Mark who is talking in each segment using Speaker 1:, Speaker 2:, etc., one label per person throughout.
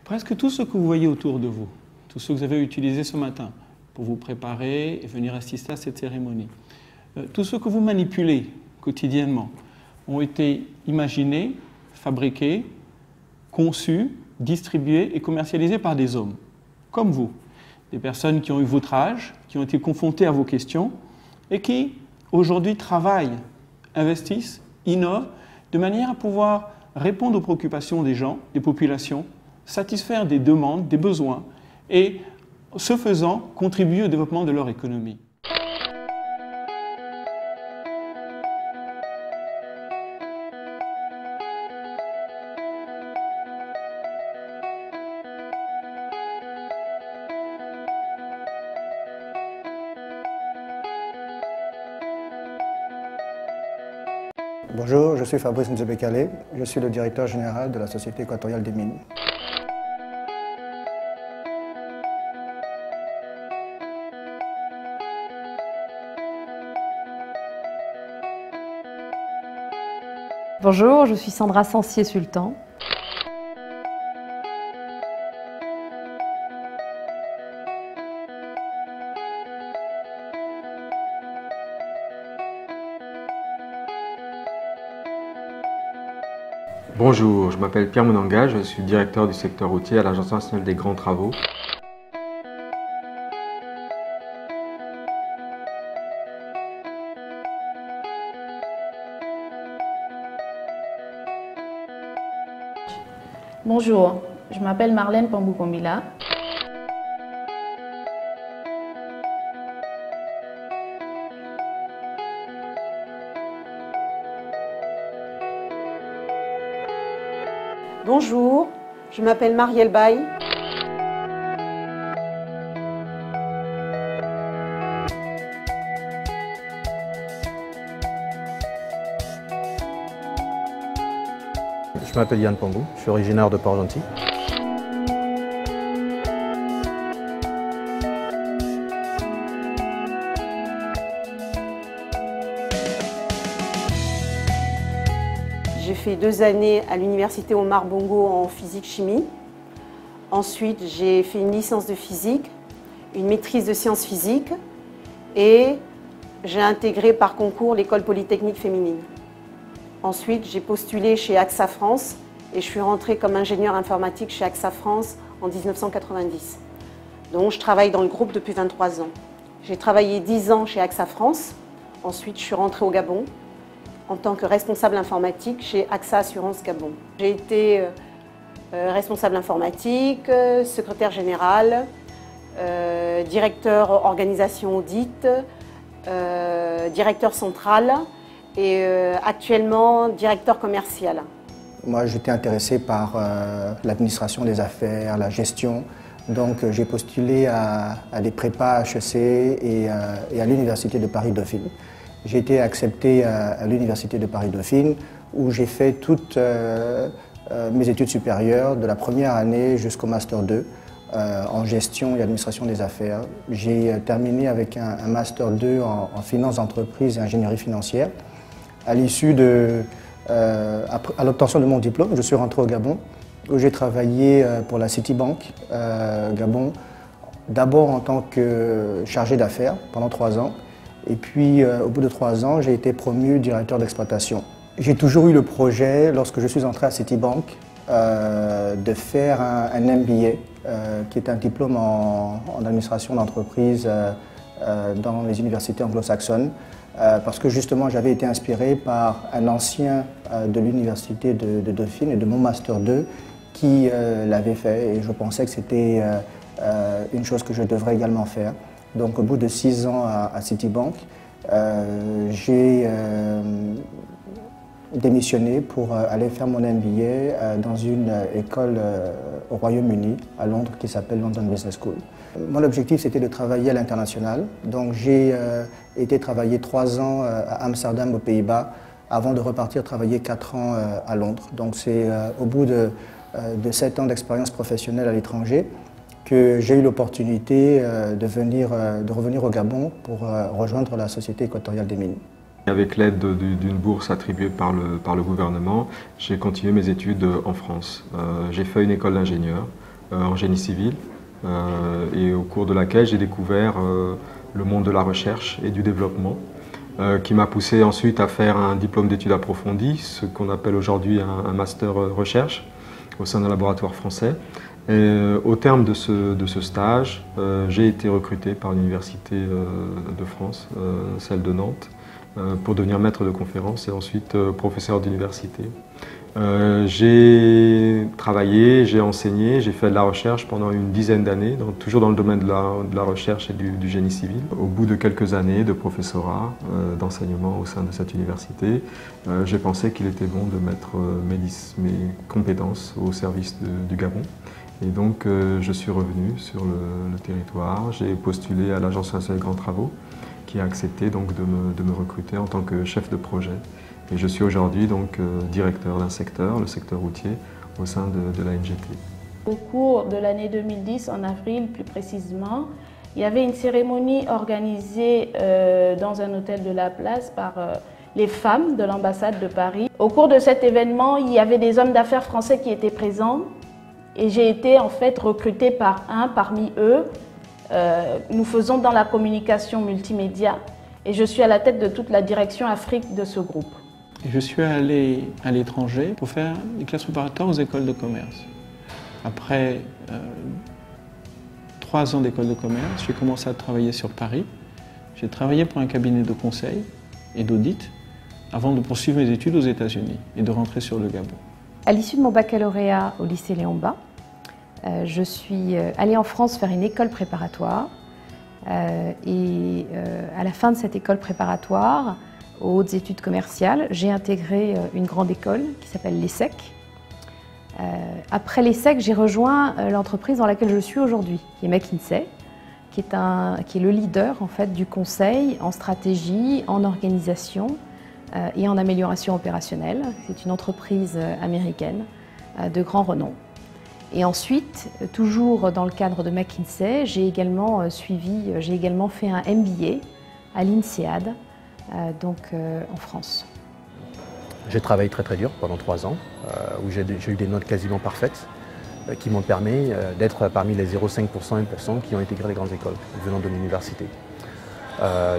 Speaker 1: Presque tout ce que vous voyez autour de vous, tout ce que vous avez utilisé ce matin pour vous préparer et venir assister à cette cérémonie, tout ce que vous manipulez quotidiennement ont été imaginés, fabriqués, conçus, distribués et commercialisés par des hommes, comme vous, des personnes qui ont eu votre âge, qui ont été confrontées à vos questions et qui, aujourd'hui, travaillent, investissent, innovent, de manière à pouvoir répondre aux préoccupations des gens, des populations, satisfaire des demandes, des besoins et, ce faisant, contribuer au développement de leur économie.
Speaker 2: Bonjour, je suis Fabrice Nzebekale, je suis le directeur général de la Société équatoriale des mines.
Speaker 3: Bonjour, je suis Sandra Sancier-Sultan.
Speaker 4: Bonjour, je m'appelle Pierre Monanga, je suis directeur du secteur routier à l'Agence nationale des grands travaux.
Speaker 5: Bonjour, je m'appelle Marlène Pambou-Kombila.
Speaker 6: Bonjour, je m'appelle Marielle Baye.
Speaker 2: Je m'appelle Yann Pambou, je suis originaire de Port-Gentil.
Speaker 6: J'ai fait 2 années à l'université Omar Bongo en physique-chimie. Ensuite, j'ai fait une licence de physique, une maîtrise de sciences physiques et j'ai intégré par concours l'école polytechnique féminine. Ensuite, j'ai postulé chez AXA France et je suis rentrée comme ingénieure informatique chez AXA France en 1990. Donc, je travaille dans le groupe depuis 23 ans. J'ai travaillé 10 ans chez AXA France. Ensuite, je suis rentrée au Gabon en tant que responsable informatique chez AXA Assurance Gabon. J'ai été responsable informatique, secrétaire général, directeur organisation audit, directeur central et actuellement directeur commercial.
Speaker 2: Moi, j'étais intéressé par l'administration des affaires, la gestion. Donc, j'ai postulé à des prépas HEC et à l'Université de Paris-Dauphine. J'ai été accepté à l'Université de Paris-Dauphine où j'ai fait toutes mes études supérieures de la première année jusqu'au Master 2 en gestion et administration des affaires. J'ai terminé avec un Master 2 en finance d'entreprise et ingénierie financière. À l'issue à l'obtention de mon diplôme, je suis rentré au Gabon où j'ai travaillé pour la Citibank Gabon, d'abord en tant que chargé d'affaires pendant 3 ans. Et puis, au bout de 3 ans, j'ai été promu directeur d'exploitation. J'ai toujours eu le projet, lorsque je suis entré à Citibank, de faire un MBA, qui est un diplôme en administration d'entreprise dans les universités anglo-saxonnes, parce que justement, j'avais été inspiré par un ancien de l'université de Dauphine et de mon Master 2 qui l'avait fait, et je pensais que c'était une chose que je devrais également faire. Donc, au bout de 6 ans à Citibank, j'ai démissionné pour aller faire mon MBA dans une école au Royaume-Uni, à Londres, qui s'appelle London Business School. Mon objectif, c'était de travailler à l'international. Donc, j'ai été travailler 3 ans à Amsterdam, aux Pays-Bas, avant de repartir travailler 4 ans à Londres. Donc, c'est au bout de 7 ans d'expérience professionnelle à l'étranger que j'ai eu l'opportunité de revenir au Gabon pour rejoindre la Société équatoriale des mines.
Speaker 4: Avec l'aide d'une bourse attribuée par le gouvernement, j'ai continué mes études en France. J'ai fait une école d'ingénieur en génie civil et au cours de laquelle j'ai découvert le monde de la recherche et du développement, qui m'a poussé ensuite à faire un diplôme d'études approfondies, ce qu'on appelle aujourd'hui un master recherche au sein d'un laboratoire français. Et au terme de ce stage, j'ai été recruté par l'Université de France, celle de Nantes, pour devenir maître de conférence et ensuite professeur d'université. J'ai travaillé, j'ai enseigné, j'ai fait de la recherche pendant une dizaine d'années, toujours dans le domaine de la recherche et du génie civil. Au bout de quelques années de professorat, d'enseignement au sein de cette université, j'ai pensé qu'il était bon de mettre mes compétences au service du Gabon. Et donc je suis revenu sur le territoire, j'ai postulé à l'Agence nationale des grands travaux qui a accepté donc de me recruter en tant que chef de projet. Et je suis aujourd'hui donc directeur d'un secteur, le secteur routier, au sein de la NGT.
Speaker 5: Au cours de l'année 2010, en avril plus précisément, il y avait une cérémonie organisée dans un hôtel de la place par les femmes de l'ambassade de Paris. Au cours de cet événement, il y avait des hommes d'affaires français qui étaient présents et j'ai été en fait recrutée par un parmi eux. Nous faisons dans la communication multimédia et je suis à la tête de toute la direction Afrique de ce groupe.
Speaker 1: Je suis allé à l'étranger pour faire des classes préparatoires aux écoles de commerce. Après 3 ans d'école de commerce, j'ai commencé à travailler sur Paris. J'ai travaillé pour un cabinet de conseil et d'audit avant de poursuivre mes études aux États-Unis et de rentrer sur le Gabon.
Speaker 3: À l'issue de mon baccalauréat au lycée Léon Bas, je suis allée en France faire une école préparatoire. Et à la fin de cette école préparatoire, aux hautes études commerciales, j'ai intégré une grande école qui s'appelle l'ESSEC. Après l'ESSEC, j'ai rejoint l'entreprise dans laquelle je suis aujourd'hui, qui est McKinsey, qui est le leader en fait, du conseil en stratégie, en organisation et en amélioration opérationnelle. C'est une entreprise américaine de grand renom. Et ensuite, toujours dans le cadre de McKinsey, j'ai également fait un MBA à l'INSEAD, en France.
Speaker 7: J'ai travaillé très dur pendant 3 ans, où j'ai eu des notes quasiment parfaites, qui m'ont permis d'être parmi les 0,5% et 1% qui ont intégré les grandes écoles venant de l'université.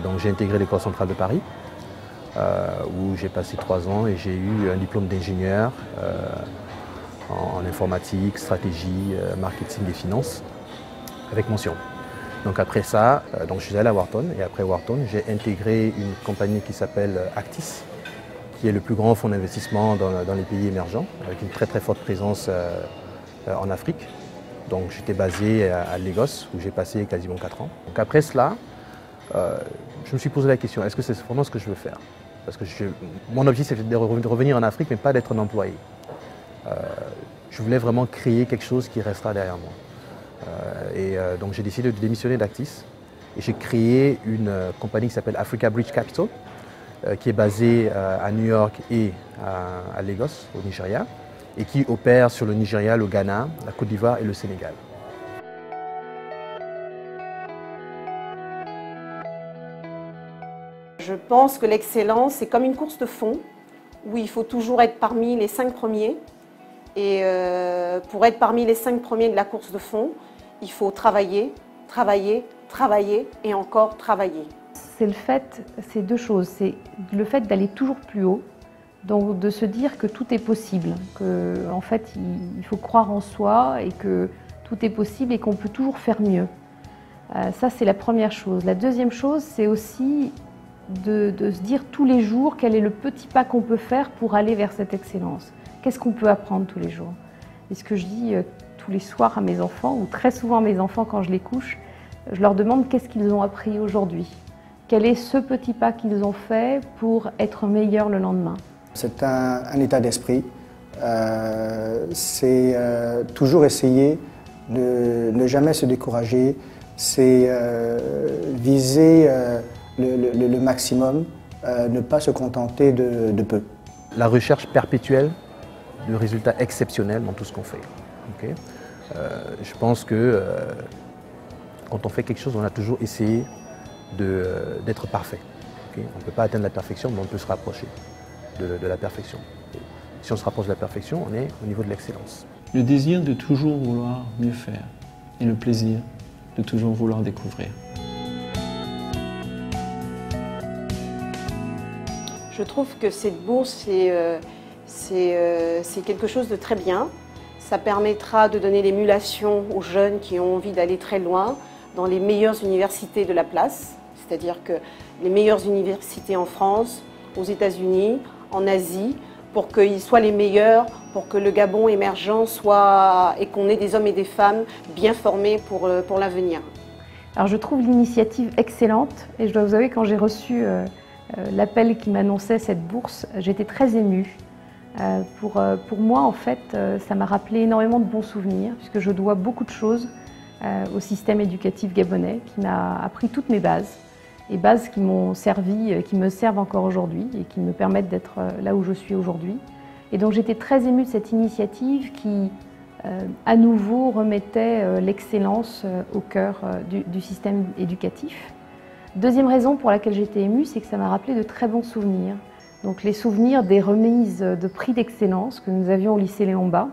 Speaker 7: Donc j'ai intégré l'école centrale de Paris, où j'ai passé 3 ans et j'ai eu un diplôme d'ingénieur en informatique, stratégie, marketing et finances, avec mention. Donc après ça, je suis allé à Wharton et après Wharton, j'ai intégré une compagnie qui s'appelle Actis, qui est le plus grand fonds d'investissement dans les pays émergents, avec une très forte présence en Afrique. Donc j'étais basé à Lagos, où j'ai passé quasiment 4 ans. Donc après cela, je me suis posé la question, est-ce que c'est vraiment ce que je veux faire? Parce que mon objectif c'était de revenir en Afrique, mais pas d'être un employé. Je voulais vraiment créer quelque chose qui restera derrière moi. Donc j'ai décidé de démissionner d'Actis et j'ai créé une compagnie qui s'appelle Africa Bridge Capital, qui est basée à New York et à Lagos, au Nigeria, et qui opère sur le Nigeria, le Ghana, la Côte d'Ivoire et le Sénégal.
Speaker 6: Je pense que l'excellence, c'est comme une course de fond, où il faut toujours être parmi les 5 premiers. Et pour être parmi les 5 premiers de la course de fond, il faut travailler, travailler, travailler et encore travailler.
Speaker 3: C'est 2 choses. C'est le fait d'aller toujours plus haut, donc de se dire que tout est possible, qu'en fait il faut croire en soi et que tout est possible et qu'on peut toujours faire mieux. Ça c'est la première chose. La deuxième chose, c'est aussi de se dire tous les jours quel est le petit pas qu'on peut faire pour aller vers cette excellence. Qu'est-ce qu'on peut apprendre tous les jours? Et ce que je dis tous les soirs à mes enfants, ou très souvent à mes enfants quand je les couche, je leur demande qu'est-ce qu'ils ont appris aujourd'hui. Quel est ce petit pas qu'ils ont fait pour être meilleurs le lendemain?
Speaker 2: C'est un état d'esprit. C'est toujours essayer de ne jamais se décourager. C'est viser le maximum, ne pas se contenter de peu.
Speaker 7: La recherche perpétuelle de résultats exceptionnels dans tout ce qu'on fait. Okay? Je pense que quand on fait quelque chose, on a toujours essayé d'être parfait. Okay? On ne peut pas atteindre la perfection, mais on peut se rapprocher de la perfection. Si on se rapproche de la perfection, on est au niveau de l'excellence.
Speaker 1: le désir de toujours vouloir mieux faire et le plaisir de toujours vouloir découvrir.
Speaker 6: Je trouve que cette bourse, c'est quelque chose de très bien. Ça permettra de donner l'émulation aux jeunes qui ont envie d'aller très loin dans les meilleures universités de la place, c'est-à-dire que les meilleures universités en France, aux États-Unis, en Asie, pour qu'ils soient les meilleurs, pour que le Gabon émergent soit et qu'on ait des hommes et des femmes bien formés pour l'avenir.
Speaker 3: Alors je trouve l'initiative excellente et je dois vous avouer, quand j'ai reçu l'appel qui m'annonçait cette bourse, j'étais très émue. Pour moi, en fait, ça m'a rappelé énormément de bons souvenirs puisque je dois beaucoup de choses au système éducatif gabonais qui m'a appris toutes mes bases. Et bases qui m'ont servi, qui me servent encore aujourd'hui et qui me permettent d'être là où je suis aujourd'hui. Et donc j'étais très émue de cette initiative qui, à nouveau, remettait l'excellence au cœur du système éducatif. Deuxième raison pour laquelle j'étais émue, c'est que ça m'a rappelé de très bons souvenirs. Donc les souvenirs des remises de prix d'excellence que nous avions au lycée Léon Bas,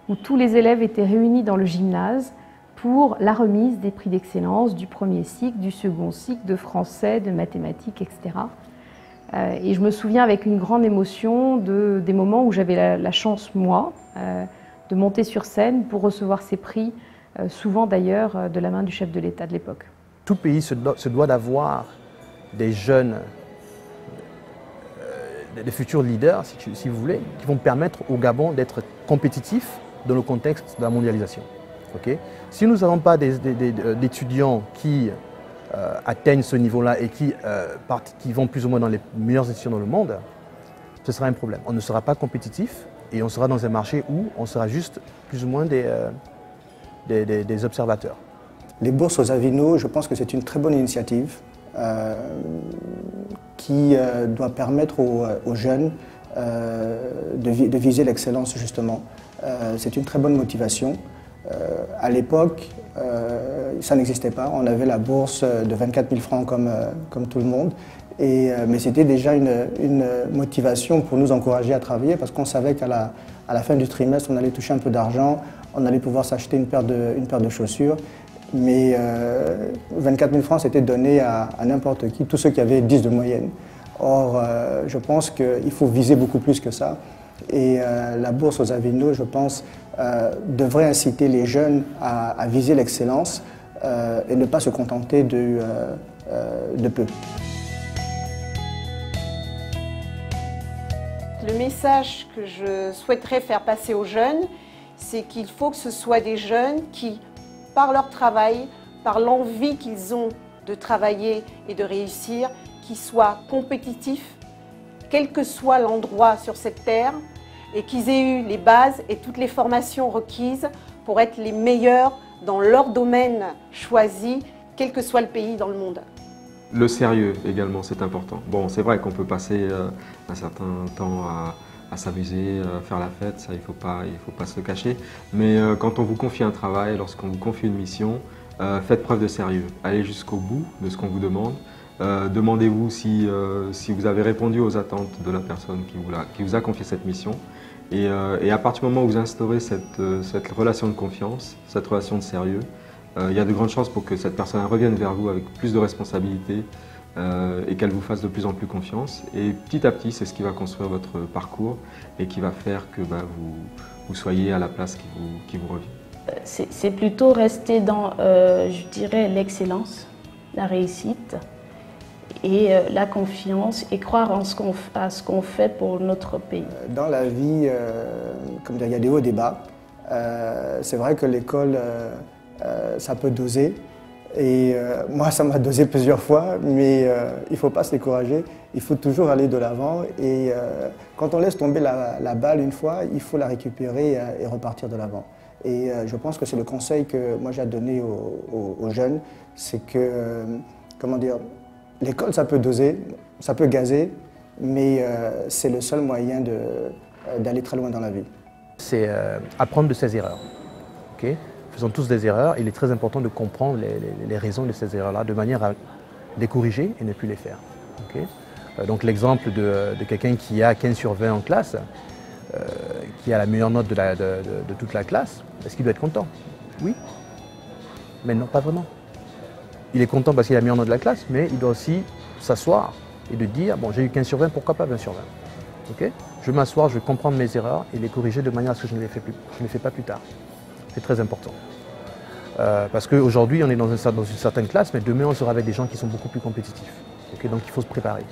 Speaker 3: où tous les élèves étaient réunis dans le gymnase pour la remise des prix d'excellence du premier cycle, du second cycle, de français, de mathématiques, etc. Et je me souviens avec une grande émotion des moments où j'avais la chance, moi, de monter sur scène pour recevoir ces prix, souvent d'ailleurs de la main du chef de l'État de l'époque.
Speaker 7: Tout pays se doit d'avoir des jeunes, des futurs leaders, si vous voulez, qui vont permettre au Gabon d'être compétitif dans le contexte de la mondialisation. Okay. Si nous n'avons pas d'étudiants qui atteignent ce niveau-là et qui vont plus ou moins dans les meilleures institutions dans le monde, ce sera un problème. On ne sera pas compétitif et on sera dans un marché où on sera juste plus ou moins des observateurs.
Speaker 2: Les bourses aux Avino, je pense que c'est une très bonne initiative qui doit permettre aux jeunes de viser l'excellence justement. C'est une très bonne motivation. À l'époque, ça n'existait pas. On avait la bourse de 24 000 francs comme tout le monde. Mais c'était déjà une motivation pour nous encourager à travailler parce qu'on savait qu'à la fin du trimestre, on allait toucher un peu d'argent, on allait pouvoir s'acheter une paire de chaussures. Mais 24 000 francs, c'était donné à n'importe qui, tous ceux qui avaient 10 de moyenne. Or, je pense qu'il faut viser beaucoup plus que ça. Et la bourse aux Avino, je pense, devrait inciter les jeunes à viser l'excellence et ne pas se contenter de peu.
Speaker 6: Le message que je souhaiterais faire passer aux jeunes, c'est qu'il faut que ce soit des jeunes qui, par leur travail, par l'envie qu'ils ont de travailler et de réussir, qui soient compétitifs, quel que soit l'endroit sur cette terre, et qu'ils aient eu les bases et toutes les formations requises pour être les meilleurs dans leur domaine choisi, quel que soit le pays dans le monde.
Speaker 4: Le sérieux également, c'est important. Bon, c'est vrai qu'on peut passer un certain temps à s'amuser, à faire la fête, ça il faut pas se le cacher. Mais quand on vous confie un travail, lorsqu'on vous confie une mission, faites preuve de sérieux. Allez jusqu'au bout de ce qu'on vous demande. Demandez-vous si vous avez répondu aux attentes de la personne qui vous a confié cette mission. Et à partir du moment où vous instaurez cette relation de confiance, cette relation de sérieux, il y a de grandes chances pour que cette personne revienne vers vous avec plus de responsabilités et qu'elle vous fasse de plus en plus confiance. Et petit à petit, c'est ce qui va construire votre parcours et qui va faire que vous soyez à la place qui vous revient.
Speaker 5: C'est plutôt rester dans, je dirais, l'excellence, la réussite et la confiance et croire en ce qu'on fait pour notre pays.
Speaker 2: Dans la vie, comme il y a des hauts et des bas. C'est vrai que l'école, ça peut doser. Et moi, ça m'a dosé plusieurs fois, mais il ne faut pas se décourager. Il faut toujours aller de l'avant. Et quand on laisse tomber la balle une fois, il faut la récupérer et repartir de l'avant. Et je pense que c'est le conseil que moi j'ai donné aux jeunes, c'est que, comment dire, l'école ça peut doser, ça peut gazer, mais c'est le seul moyen d'aller très loin dans la vie.
Speaker 7: C'est apprendre de ses erreurs. Okay? Faisons tous des erreurs, il est très important de comprendre les raisons de ces erreurs-là, de manière à les corriger et ne plus les faire. Okay? Donc l'exemple de quelqu'un qui a 15 sur 20 en classe, qui a la meilleure note de toute la classe, est-ce qu'il doit être content? Oui. Mais non, pas vraiment. Il est content parce qu'il a la meilleure note de la classe, mais il doit aussi s'asseoir et de dire, bon, j'ai eu 15 sur 20, pourquoi pas 20 sur 20? Okay, je vais m'asseoir, je vais comprendre mes erreurs et les corriger de manière à ce que je ne les fais pas plus tard. C'est très important. Parce qu'aujourd'hui, on est dans une certaine classe, mais demain, on sera avec des gens qui sont beaucoup plus compétitifs. Okay, donc il faut se préparer.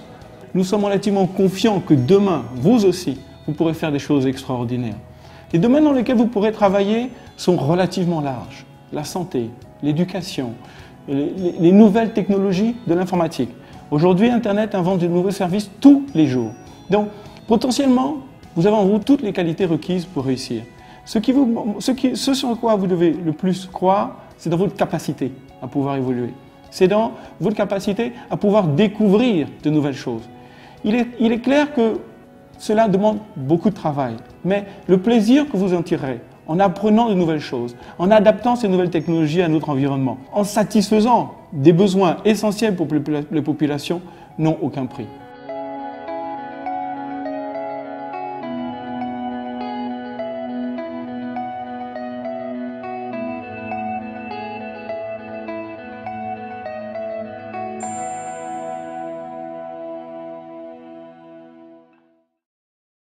Speaker 1: Nous sommes relativement confiants que demain, vous aussi, vous pourrez faire des choses extraordinaires. Les domaines dans lesquels vous pourrez travailler sont relativement larges. La santé, l'éducation, les nouvelles technologies de l'informatique. Aujourd'hui, Internet invente de nouveaux services tous les jours. Donc, potentiellement, vous avez en vous toutes les qualités requises pour réussir. Ce sur quoi vous devez le plus croire, c'est dans votre capacité à pouvoir évoluer. C'est dans votre capacité à pouvoir découvrir de nouvelles choses. Il est clair que cela demande beaucoup de travail, mais le plaisir que vous en tirerez en apprenant de nouvelles choses, en adaptant ces nouvelles technologies à notre environnement, en satisfaisant des besoins essentiels pour les populations, n'ont aucun prix.